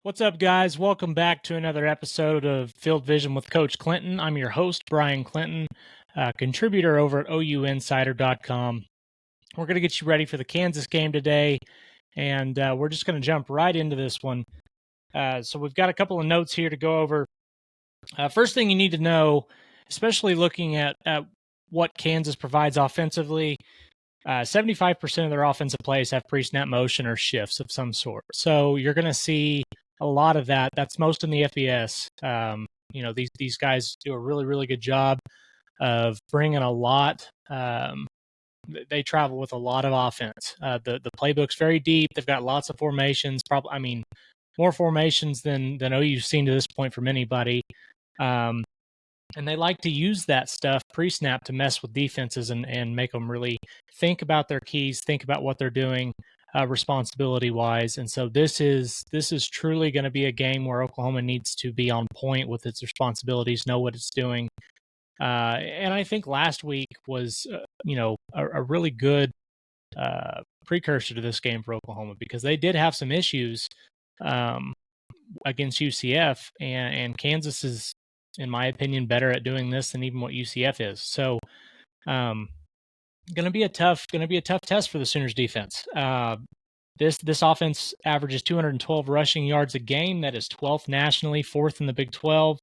What's up, guys? Welcome back to another episode of Field Vision with Coach Clinton. I'm your host, Brian Clinton, contributor over at OUinsider.com. We're going to get you ready for the Kansas game today, and we're just going to jump right into this one. So we've got a couple of notes here to go over. First thing you need to know, especially looking at what Kansas provides offensively, 75% of their offensive plays have pre-snap motion or shifts of some sort. So you're going to see a lot of that. That's most in the FBS. These guys do a really, really good job of bringing a lot. They travel with a lot of offense. The playbook's very deep. They've got lots of formations. More formations than OU's seen to this point from anybody. And they like to use that stuff pre-snap to mess with defenses and make them really think about their keys, think about what they're doing responsibility-wise. And so this is truly going to be a game where Oklahoma needs to be on point with its responsibilities, know what it's doing. And I think last week was, a really good precursor to this game for Oklahoma because they did have some issues against UCF, and Kansas is, in my opinion, better at doing this than even what UCF is. So, going to be a tough test for the Sooners defense. This offense averages 212 rushing yards a game. That is 12th nationally, 4th in the Big 12.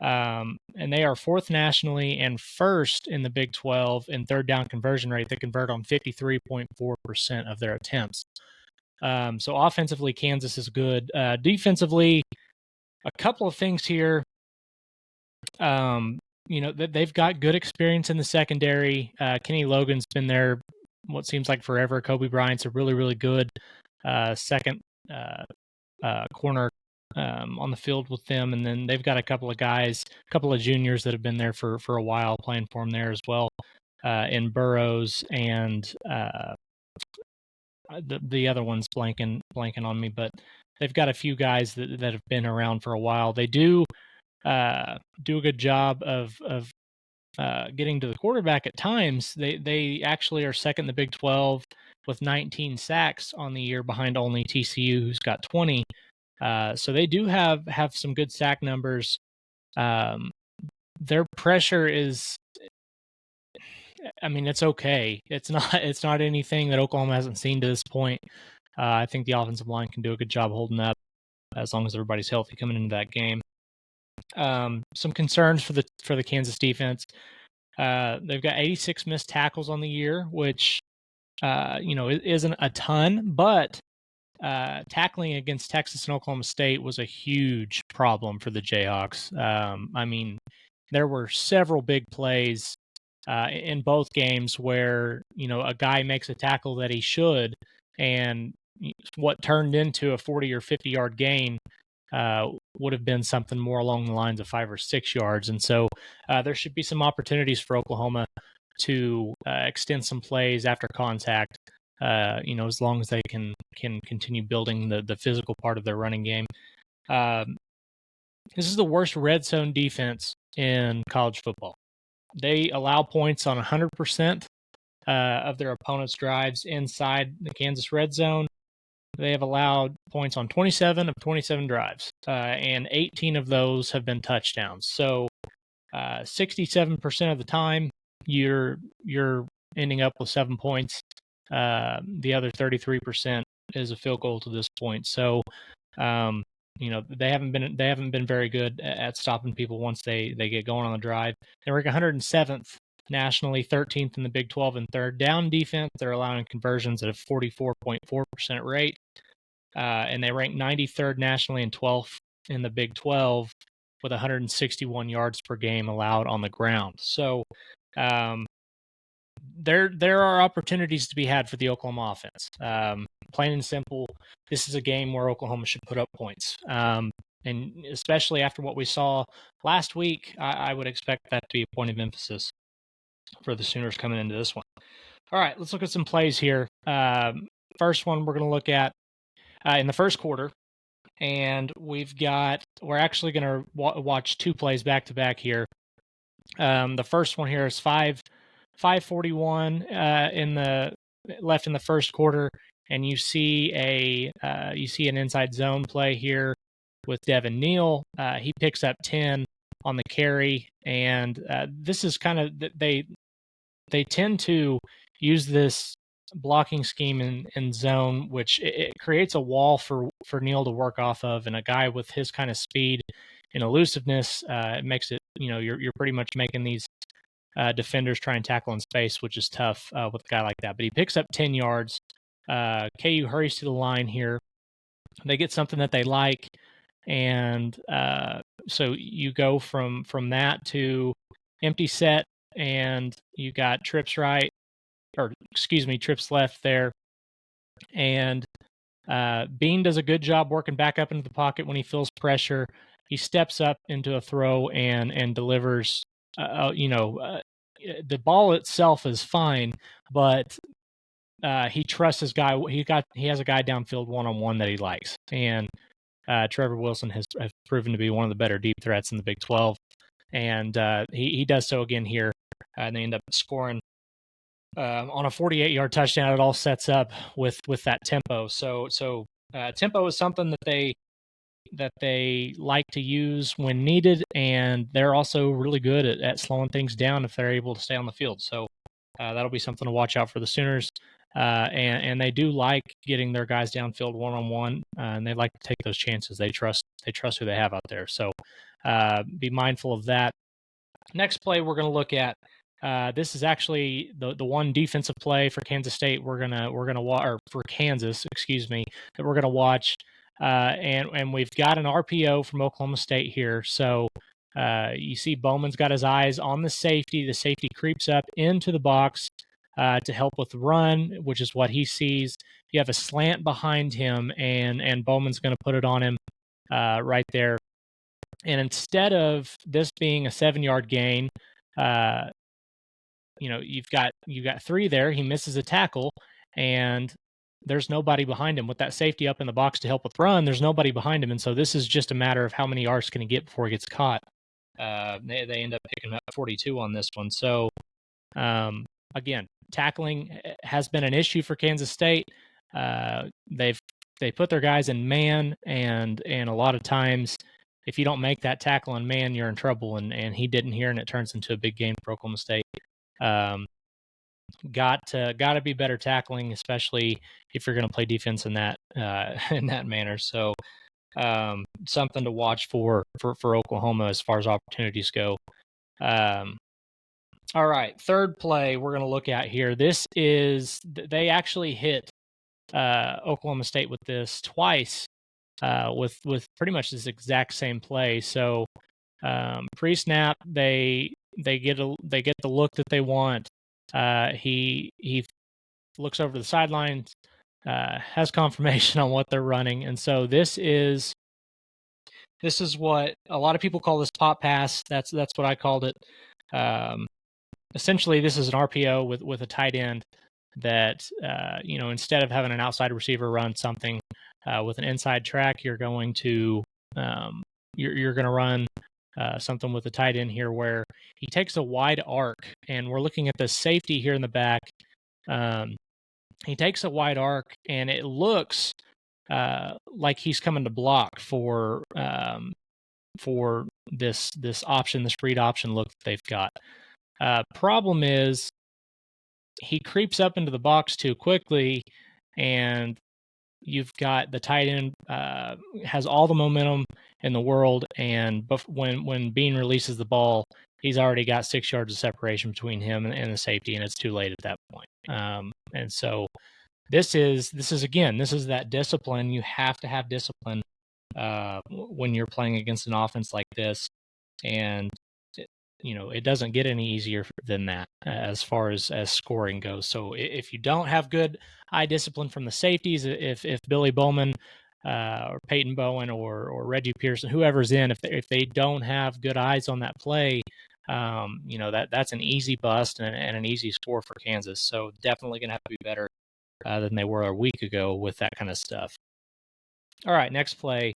And they are 4th nationally and 1st in the Big 12 in third down conversion rate. They convert on 53.4% of their attempts. So offensively, Kansas is good. Defensively, a couple of things here. They've got good experience in the secondary. Kenny Logan's been there what seems like forever. Kobe Bryant's a really, really good second corner on the field with them. And then they've got a couple of juniors that have been there for a while playing for them there as well, in Burrows and the other one's blanking on me, but they've got a few guys that have been around for a while. They do a good job of getting to the quarterback at times. They actually are second in the Big 12 with 19 sacks on the year, behind only TCU, who's got 20. So they do have some good sack numbers. Their pressure is, it's okay. It's not anything that Oklahoma hasn't seen to this point. I think the offensive line can do a good job holding up as long as everybody's healthy coming into that game. Some concerns for the Kansas defense. They've got 86 missed tackles on the year, which isn't a ton, but tackling against Texas and Oklahoma State was a huge problem for the Jayhawks. There were several big plays in both games where a guy makes a tackle that he should, and what turned into a 40 or 50 yard gain would have been something more along the lines of 5 or 6 yards. And so there should be some opportunities for Oklahoma to extend some plays after contact, as long as they can continue building the physical part of their running game. This is the worst red zone defense in college football. They allow points on 100% of their opponent's drives inside the Kansas red zone. They have allowed points on 27 of 27 drives, and 18 of those have been touchdowns. So 67% of the time, you're ending up with 7 points. The other 33% is a field goal to this point. So, they haven't been very good at stopping people once they get going on the drive. They rank 107th nationally, 13th in the Big 12 in third down defense. They're allowing conversions at a 44.4% rate. And they rank 93rd nationally and 12th in the Big 12 with 161 yards per game allowed on the ground. So there are opportunities to be had for the Oklahoma offense. Plain and simple, this is a game where Oklahoma should put up points. And especially after what we saw last week, I would expect that to be a point of emphasis for the Sooners coming into this one. All right, let's look at some plays here. First one we're going to look at in the first quarter, and we're actually going to watch two plays back to back here. The first one here is 5:41 left in the first quarter, and you see an inside zone play here Devin Neal. He picks up 10 on the carry, and this is kind of they tend to use this blocking scheme in zone, which it creates a wall for Neal to work off of, and a guy with his kind of speed and elusiveness, it makes it, you're pretty much making these defenders try and tackle in space, which is tough with a guy like that. But he picks up 10 yards. KU hurries to the line here. They get something that they like, and so you go from that to empty set, and you got trips right, or excuse me, trips left there. And Bean does a good job working back up into the pocket when he feels pressure. He steps up into a throw and delivers. The ball itself is fine, but he trusts his guy. He has a guy downfield one-on-one that he likes, and Trevor Wilson has proven to be one of the better deep threats in the Big 12, and he does so again here, and they end up scoring on a 48-yard touchdown. It all sets up with that tempo. So tempo is something that they like to use when needed, and they're also really good at slowing things down if they're able to stay on the field. So that'll be something to watch out for the Sooners. And they do like getting their guys downfield one-on-one, and they like to take those chances. They trust who they have out there. So be mindful of that. Next play we're going to look at. This is actually the one defensive play for Kansas State we're gonna watch, or for Kansas, excuse me, that we're gonna watch. And we've got an RPO from Oklahoma State here. So you see Bowman's got his eyes on the safety. The safety creeps up into the box to help with the run, which is what he sees. You have a slant behind him, and Bowman's going to put it on him right there. And instead of this being a 7-yard gain, you've got 3 there. He misses a tackle, and there's nobody behind him. With that safety up in the box to help with run, there's nobody behind him. And so this is just a matter of how many yards can he get before he gets caught. They end up picking up 42 on this one. So, again, tackling has been an issue for Kansas State. They put their guys in man, and a lot of times if you don't make that tackle in man, you're in trouble. And he didn't here, and it turns into a big game for Oklahoma State. Got to be better tackling, especially if you're going to play defense in that manner. So something to watch for Oklahoma as far as opportunities go. All right, third play we're going to look at here. This is, they actually hit Oklahoma State with this twice with pretty much this exact same play. So pre-snap, they get the look that they want. He looks over the sidelines, has confirmation on what they're running, and so this is what a lot of people call this pop pass. That's what I called it. Essentially, this is an RPO with a tight end that instead of having an outside receiver run something with an inside track, you're going to you're going to run something with a tight end here where he takes a wide arc, and we're looking at the safety here in the back. He takes a wide arc, and it looks like he's coming to block for this option, this read option look that they've got. Problem is he creeps up into the box too quickly, and you've got the tight end has all the momentum in the world, and when Bean releases the ball, he's already got 6 yards of separation between him and the safety, and it's too late at that point. And so this is that discipline. You have to have discipline when you're playing against an offense like this, and it doesn't get any easier than that as far as scoring goes. So if you don't have good eye discipline from the safeties, if Billy Bowman or Peyton Bowen or Reggie Pearson, whoever's in, if they don't have good eyes on that play, that's an easy bust and an easy score for Kansas. So definitely going to have to be better than they were a week ago with that kind of stuff. All right, next play.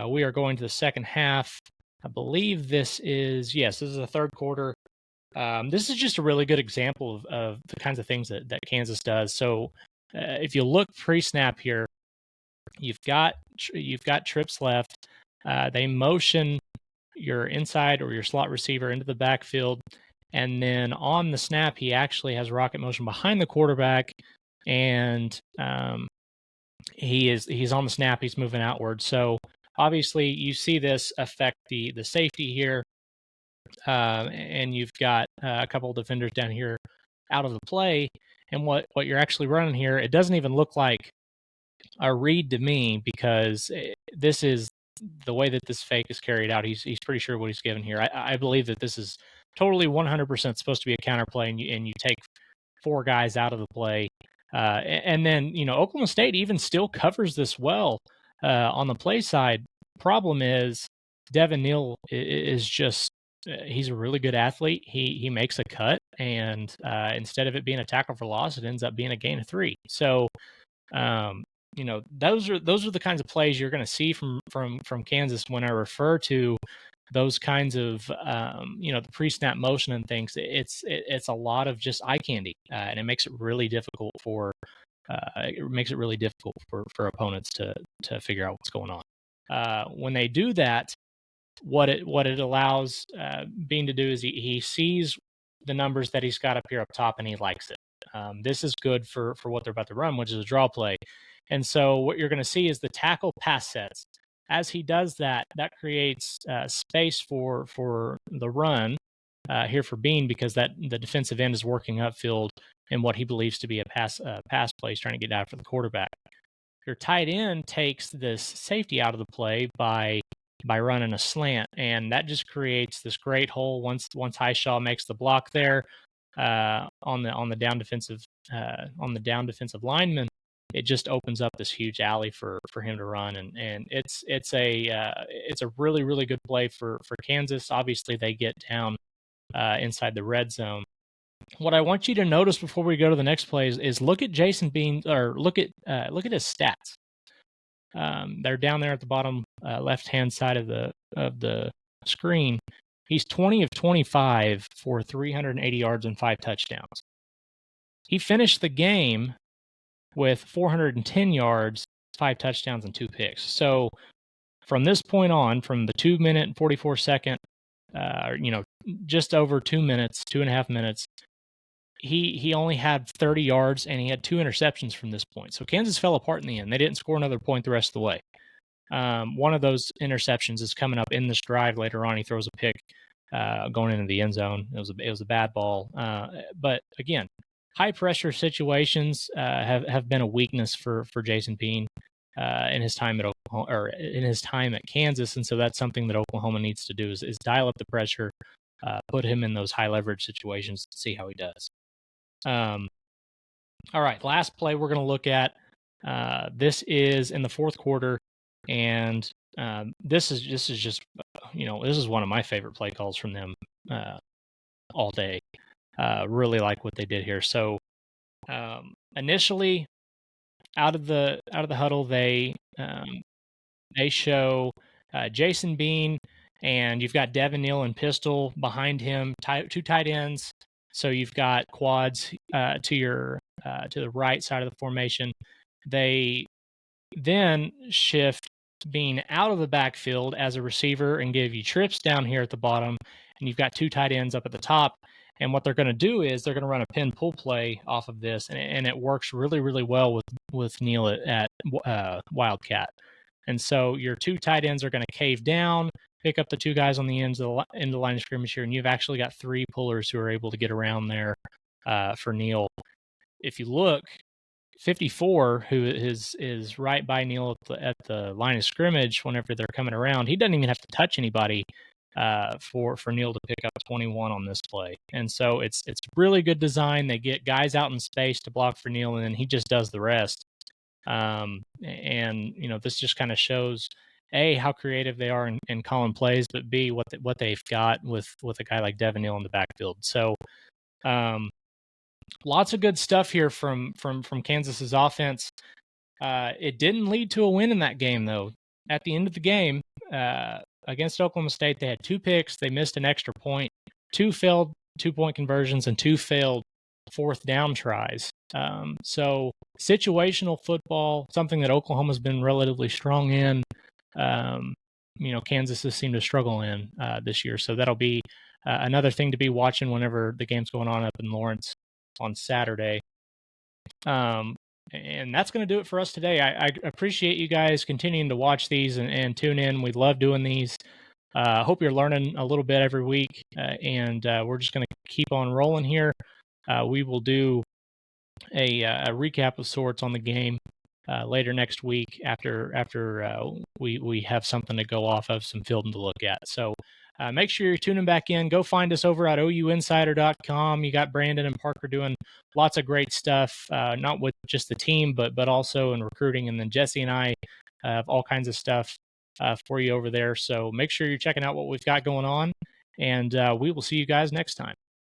We are going to the second half. I believe this is the third quarter. This is just a really good example of the kinds of things that Kansas does. So if you look pre-snap here, You've got trips left. They motion your inside or your slot receiver into the backfield, and then on the snap, he actually has rocket motion behind the quarterback, and he's on the snap. He's moving outward. So obviously, you see this affect the safety here, and you've got a couple of defenders down here out of the play. And what you're actually running here, it doesn't even look like a read to me, because this is the way that this fake is carried out. He's pretty sure what he's given here. I believe that this is totally 100% supposed to be a counter play, and you take 4 guys out of the play. And then, Oklahoma State even still covers this well on the play side. Problem is, Devin Neal is just, he's a really good athlete. He makes a cut, and instead of it being a tackle for loss, it ends up being a gain of 3. So, those are the kinds of plays you're going to see from Kansas when I refer to those kinds of the pre-snap motion and things. It's a lot of just eye candy, and it makes it really difficult for opponents to figure out what's going on. When they do that, what it allows Bean to do is he sees the numbers that he's got up here up top, and he likes it. This is good for what they're about to run, which is a draw play. And so what you're going to see is the tackle pass sets. As he does that, that creates space for the run here for Bean, because the defensive end is working upfield in what he believes to be a pass play. He's trying to get after the quarterback. Your tight end takes this safety out of the play by running a slant, and that just creates this great hole. Once Highshaw makes the block there on the down defensive lineman, it just opens up this huge alley for him to run, and it's a really, really good play for Kansas. Obviously, they get down inside the red zone. What I want you to notice before we go to the next play is look at Jason Bean, or look at his stats. They're down there at the bottom left-hand side of the screen. He's 20 of 25 for 380 yards and 5 touchdowns. He finished the game with 410 yards, 5 touchdowns, and 2 picks. So from this point on, from the 2-minute and 44-second, just over 2 minutes, 2.5 minutes, he only had 30 yards, and he had 2 interceptions from this point. So Kansas fell apart in the end. They didn't score another point the rest of the way. One of those interceptions is coming up in this drive later on. He throws a pick going into the end zone. It was a bad ball. But again, high pressure situations have been a weakness for Jason Bean in his time at Oklahoma, or in his time at Kansas, and so that's something that Oklahoma needs to do is dial up the pressure, put him in those high leverage situations to see how he does. All right, last play we're going to look at. This is in the fourth quarter, and this is just this is one of my favorite play calls from them all day. Really like what they did here. So initially, out of the huddle, they show Jason Bean, and you've got Devin Neal and pistol behind him, 2 tight ends. So you've got quads to the right side of the formation. They then shift Bean out of the backfield as a receiver and give you trips down here at the bottom, and you've got 2 tight ends up at the top. And what they're going to do is they're going to run a pin pull play off of this, and it works really, really well with Neal at Wildcat. And so your 2 tight ends are going to cave down, pick up the 2 guys on the ends of the line of scrimmage here, and you've actually got 3 pullers who are able to get around there for Neal. If you look, 54, who is right by Neal at the line of scrimmage whenever they're coming around, he doesn't even have to touch anybody for Neal to pick up 21 on this play. And so it's really good design. They get guys out in space to block for Neal, and then he just does the rest. And this just kind of shows A, how creative they are in calling plays, but B, what they've got with a guy like Devin Neal in the backfield. So lots of good stuff here from Kansas's offense. It didn't lead to a win in that game, though. At the end of the game, against Oklahoma State, they had 2 picks. They missed an extra point, 2 failed 2-point conversions, and 2 failed 4th down tries. So situational football, something that Oklahoma's been relatively strong in. Kansas has seemed to struggle in this year. So that'll be another thing to be watching whenever the game's going on up in Lawrence on Saturday. And that's going to do it for us today. I appreciate you guys continuing to watch these and tune in. We love doing these. I hope you're learning a little bit every week, and we're just going to keep on rolling here. We will do a recap of sorts on the game later next week after we have something to go off of, some film to look at. So make sure you're tuning back in. Go find us over at ouinsider.com. You got Brandon and Parker doing lots of great stuff, not with just the team, but also in recruiting. And then Jesse and I have all kinds of stuff for you over there. So make sure you're checking out what we've got going on, and we will see you guys next time.